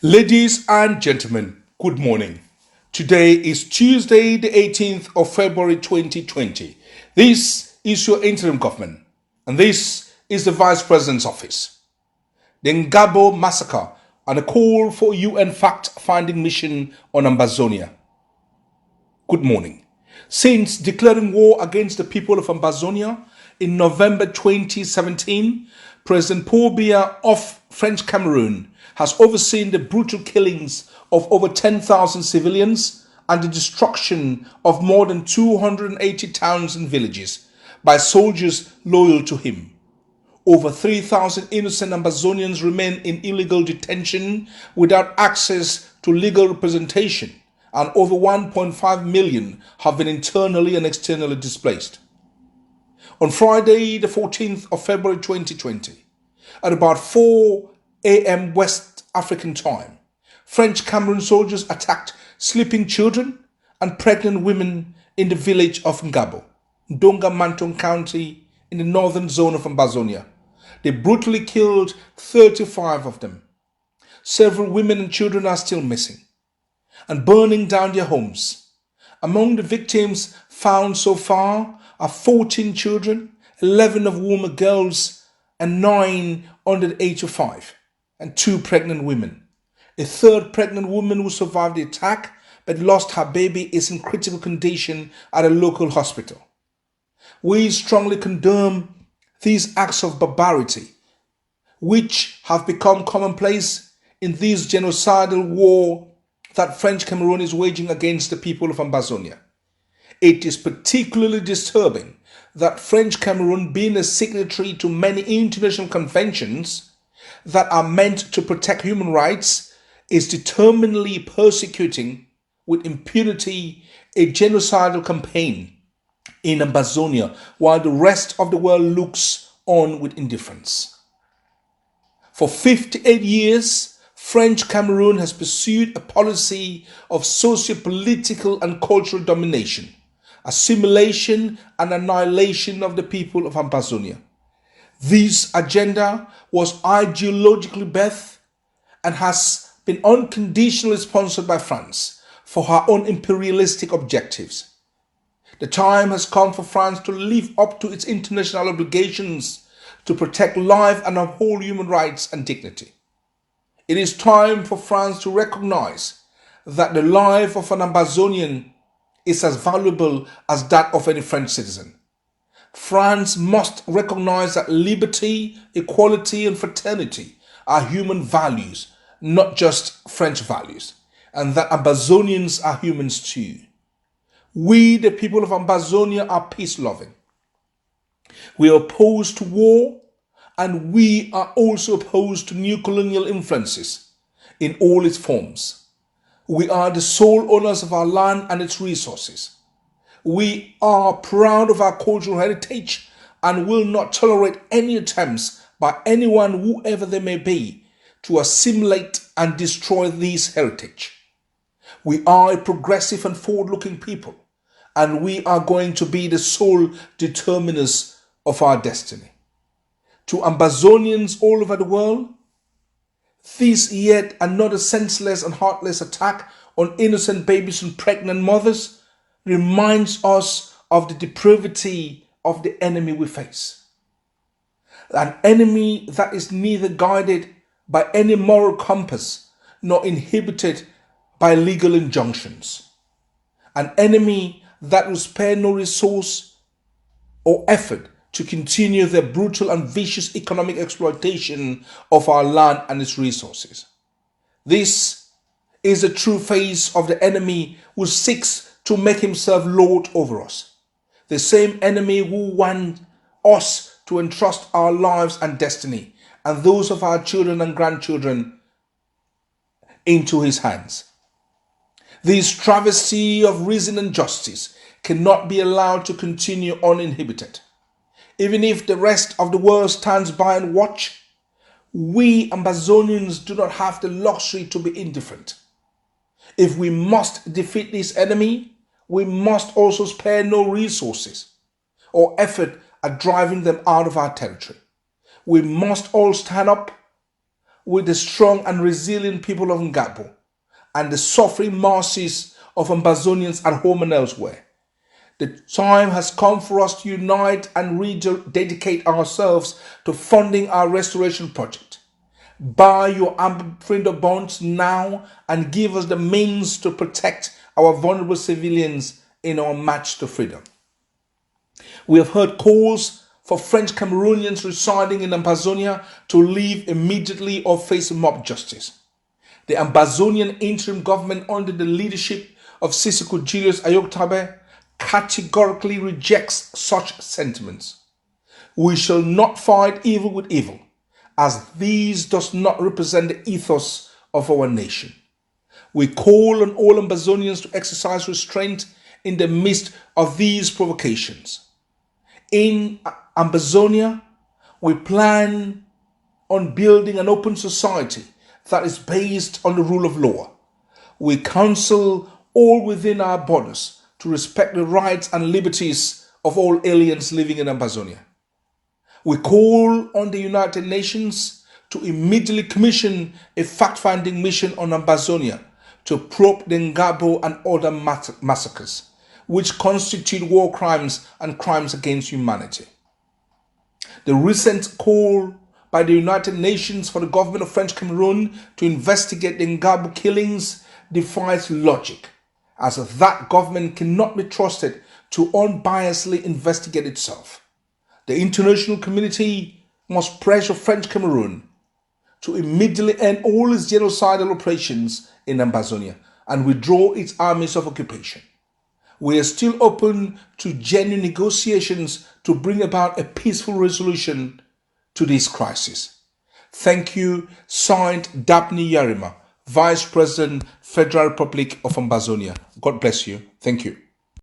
Ladies and gentlemen, good morning. Today is Tuesday, the 18th of February 2020. This is your interim government, and this is the Vice President's office. The Ngarguh massacre and a call for UN fact-finding mission on Ambazonia. Good morning. Since declaring war against the people of Ambazonia in November 2017, President Paul Biya of French Cameroon has overseen the brutal killings of over 10,000 civilians and the destruction of more than 280 towns and villages by soldiers loyal to him. Over 3,000 innocent Ambazonians remain in illegal detention without access to legal representation, and over 1.5 million have been internally and externally displaced. On Friday, the 14th of February 2020, at about 4 a.m. West African time, French Cameroon soldiers attacked sleeping children and pregnant women in the village of Ngarguh, Donga Manton County, in the northern zone of Ambazonia. They brutally killed 35 of them. Several women and children are still missing and burning down their homes. Among the victims found so far are 14 children, 11 of whom are girls and 9 under the age of 5, and 2 pregnant women. A third pregnant woman who survived the attack but lost her baby is in critical condition at a local hospital. We strongly condemn these acts of barbarity, which have become commonplace in this genocidal war that French Cameroon is waging against the people of Ambazonia. It is particularly disturbing that French Cameroon, being a signatory to many international conventions that are meant to protect human rights, is determinedly persecuting with impunity a genocidal campaign in Ambazonia, while the rest of the world looks on with indifference. For 58 years, French Cameroon has pursued a policy of socio-political and cultural domination, assimilation and annihilation of the people of Ambazonia. This agenda was ideologically birthed and has been unconditionally sponsored by France for her own imperialistic objectives. The time has come for France to live up to its international obligations to protect life and uphold human rights and dignity. It is time for France to recognize that the life of an Ambazonian is as valuable as that of any French citizen. France must recognize that liberty, equality, and fraternity are human values, not just French values, and that Ambazonians are humans too. We, the people of Ambazonia, are peace-loving. We are opposed to war, and we are also opposed to new colonial influences in all its forms. We are the sole owners of our land and its resources. We are proud of our cultural heritage and will not tolerate any attempts by anyone, whoever they may be, to assimilate and destroy this heritage. We are a progressive and forward-looking people, and we are going to be the sole determiners of our destiny. To Ambazonians all over the world, this yet another senseless and heartless attack on innocent babies and pregnant mothers reminds us of the depravity of the enemy we face. An enemy that is neither guided by any moral compass nor inhibited by legal injunctions. An enemy that will spare no resource or effort to continue their brutal and vicious economic exploitation of our land and its resources. This is the true face of the enemy who seeks to make himself lord over us. The same enemy who wants us to entrust our lives and destiny and those of our children and grandchildren into his hands. This travesty of reason and justice cannot be allowed to continue uninhibited. Even if the rest of the world stands by and watch, we Ambazonians do not have the luxury to be indifferent. If we must defeat this enemy, we must also spare no resources or effort at driving them out of our territory. We must all stand up with the strong and resilient people of Ngarguh and the suffering masses of Ambazonians at home and elsewhere. The time has come for us to unite and rededicate ourselves to funding our restoration project. Buy your freedom bonds now and give us the means to protect our vulnerable civilians in our march to freedom. We have heard calls for French Cameroonians residing in Ambazonia to leave immediately or face mob justice. The Ambazonian interim government under the leadership of Sissoco Julius Ayoktabe categorically rejects such sentiments. We shall not fight evil with evil, as these does not represent the ethos of our nation. We call on all Ambazonians to exercise restraint in the midst of these provocations. In Ambazonia, we plan on building an open society that is based on the rule of law. We counsel all within our borders to respect the rights and liberties of all aliens living in Ambazonia. We call on the United Nations to immediately commission a fact-finding mission on Ambazonia to probe the Ngarguh and other massacres, which constitute war crimes and crimes against humanity. The recent call by the United Nations for the government of French Cameroon to investigate the Ngarguh killings defies logic, as that government cannot be trusted to unbiasedly investigate itself. The international community must pressure French Cameroon to immediately end all its genocidal operations in Ambazonia and withdraw its armies of occupation. We are still open to genuine negotiations to bring about a peaceful resolution to this crisis. Thank you. Signed, Dabney Yerima, Vice President, Federal Republic of Ambazonia. God bless you. Thank you.